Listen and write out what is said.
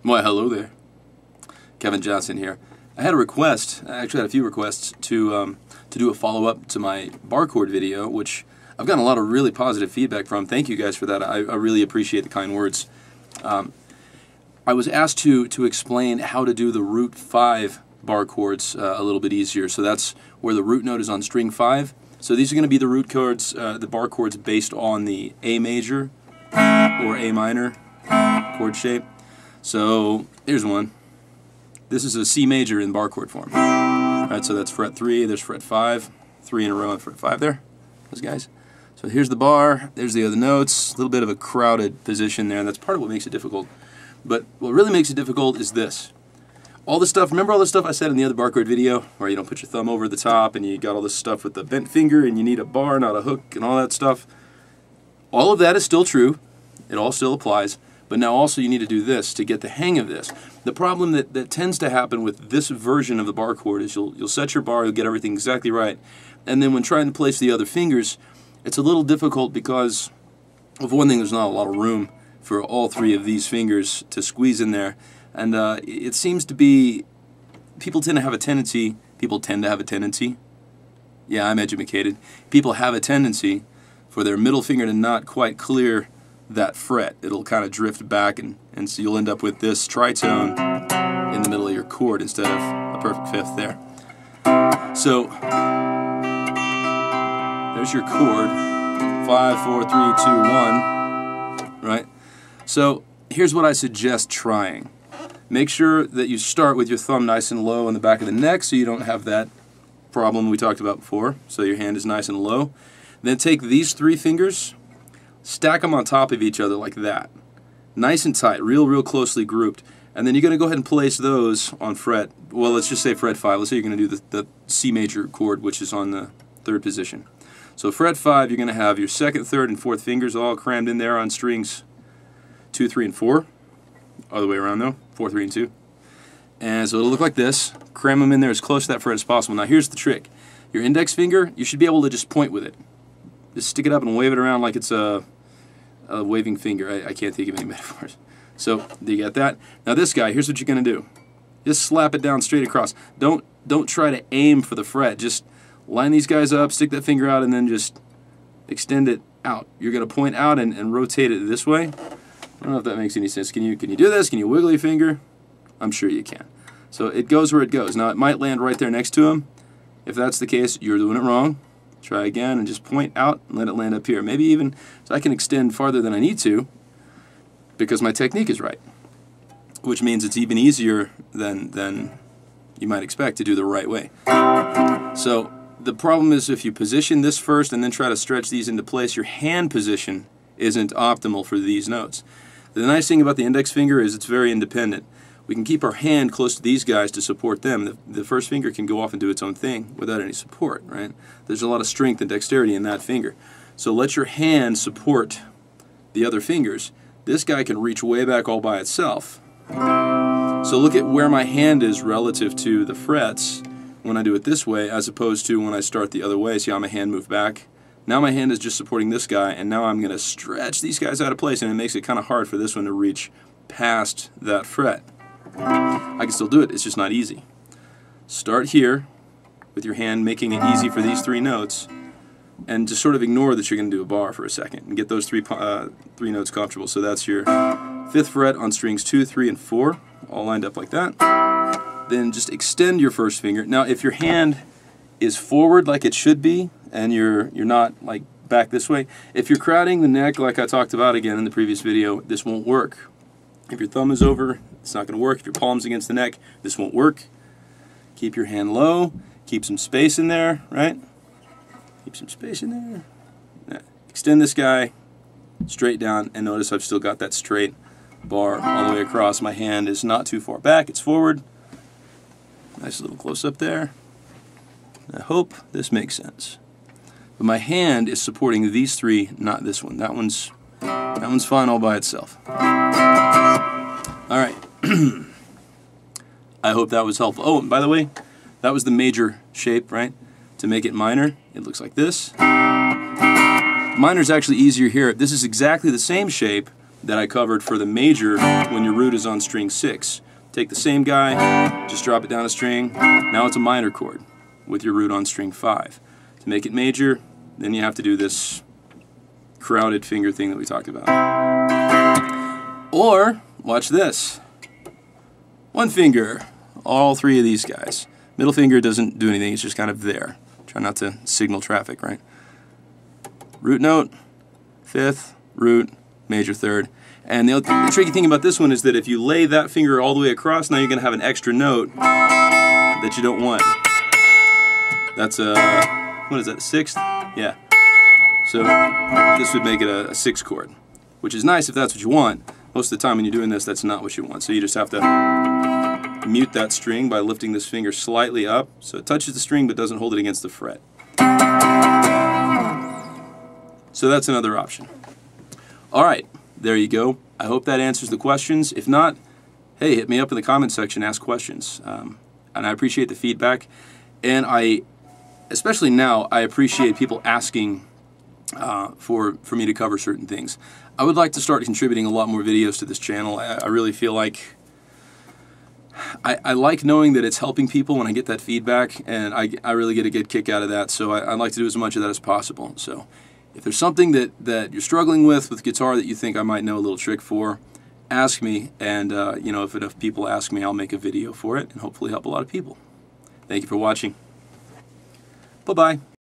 Why, hello there. Kevin Johnson here. I had a request, I actually had a few requests to do a follow-up to my bar chord video, which I've gotten a lot of really positive feedback from. Thank you guys for that. I really appreciate the kind words. I was asked to explain how to do the root 5 bar chords a little bit easier. So that's where the root note is on string 5. So these are going to be the root chords, the bar chords based on the A major or A minor chord shape. So here's one. This is a C major in bar chord form. Alright, so that's fret 3, there's fret 5, 3 in a row on fret 5 there, those guys. So here's the bar, there's the other notes, a little bit of a crowded position there, and that's part of what makes it difficult. But what really makes it difficult is this. All the stuff, remember all the stuff I said in the other bar chord video, where you don't put your thumb over the top and you got all this stuff with the bent finger and you need a bar, not a hook, and all that stuff? All of that is still true, it all still applies. But now also you need to do this to get the hang of this. The problem that tends to happen with this version of the bar chord is you'll set your bar, you'll get everything exactly right, and then when trying to place the other fingers, it's a little difficult because, of one thing, there's not a lot of room for all 3 of these fingers to squeeze in there, and it seems to be, people tend to have a tendency, yeah, I'm educated, people have a tendency for their middle finger to not quite clear that fret. It'll kind of drift back, and so you'll end up with this tritone in the middle of your chord instead of a perfect 5th there. So there's your chord, 5, 4, 3, 2, 1, right? So here's what I suggest trying. Make sure that you start with your thumb nice and low on the back of the neck so you don't have that problem we talked about before, so your hand is nice and low. Then take these 3 fingers, stack them on top of each other like that. Nice and tight, real closely grouped. And then you're going to go ahead and place those on fret, well, let's just say fret 5. Let's say you're going to do the C major chord, which is on the 3rd position. So fret 5, you're going to have your 2nd, 3rd, and 4th fingers all crammed in there on strings 2, 3, and 4. Other way around though, 4, 3, and 2. And so it'll look like this. Cram them in there as close to that fret as possible. Now here's the trick. Your index finger, you should be able to just point with it. Just stick it up and wave it around like it's a waving finger. I can't think of any metaphors. So, do you get that? Now this guy, here's what you're going to do. Just slap it down straight across. Don't try to aim for the fret. Just line these guys up, stick that finger out, and then just extend it out. You're going to point out and rotate it this way. I don't know if that makes any sense. Can you do this? Can you wiggle your finger? I'm sure you can. So it goes where it goes. Now it might land right there next to him. If that's the case, you're doing it wrong. Try again and just point out and let it land up here. Maybe even so I can extend farther than I need to because my technique is right, which means it's even easier than you might expect to do the right way. So the problem is if you position this first and then try to stretch these into place, your hand position isn't optimal for these notes. The nice thing about the index finger is it's very independent. We can keep our hand close to these guys to support them. The first finger can go off and do its own thing without any support, right? There's a lot of strength and dexterity in that finger. So let your hand support the other fingers. This guy can reach way back all by itself. So look at where my hand is relative to the frets when I do it this way as opposed to when I start the other way. See how my hand moved back? Now my hand is just supporting this guy, and now I'm going to stretch these guys out of place, and it makes it kind of hard for this one to reach past that fret. I can still do it, it's just not easy. Start here with your hand making it easy for these 3 notes and just sort of ignore that you're going to do a bar for a second and get those 3 notes comfortable. So that's your 5th fret on strings 2, 3, and 4 all lined up like that. Then just extend your first finger. Now if your hand is forward like it should be and you're not like back this way, if you're crowding the neck like I talked about again in the previous video, this won't work. If your thumb is over, it's not going to work. If your palm's against the neck, this won't work. Keep your hand low. Keep some space in there, right? Keep some space in there. Yeah. Extend this guy straight down, and notice I've still got that straight bar all the way across. My hand is not too far back. It's forward. Nice little close-up there. I hope this makes sense. But my hand is supporting these 3, not this one. That one's fine all by itself. Alright, I hope that was helpful. Oh, and by the way, that was the major shape, right? To make it minor, it looks like this. Minor's actually easier here. This is exactly the same shape, that I covered for the major when your root is on string 6. Take the same guy, just drop it down a string. Now it's a minor chord with your root on string 5. To make it major, then you have to do this crowded finger thing that we talked about. Or, watch this. One finger, all three of these guys. Middle finger doesn't do anything, it's just kind of there. Try not to signal traffic, right? Root note, 5th, root, major 3rd. And the tricky thing about this one is that if you lay that finger all the way across, now you're going to have an extra note that you don't want. That's a, what is that, 6th? Yeah. So this would make it a 6 chord, which is nice if that's what you want. Most of the time when you're doing this, that's not what you want. So you just have to mute that string by lifting this finger slightly up so it touches the string but doesn't hold it against the fret. So that's another option. Alright, there you go. I hope that answers the questions. If not, hey, hit me up in the comment section, ask questions. And I appreciate the feedback. And especially now, I appreciate people asking for me to cover certain things. I would like to start contributing a lot more videos to this channel. I really feel like I like knowing that it's helping people when I get that feedback, and I really get a good kick out of that, so I'd like to do as much of that as possible. So if there's something that you're struggling with guitar that you think I might know a little trick for, ask me, and you know, if enough people ask me, I'll make a video for it and hopefully help a lot of people. Thank you for watching. Bye-bye.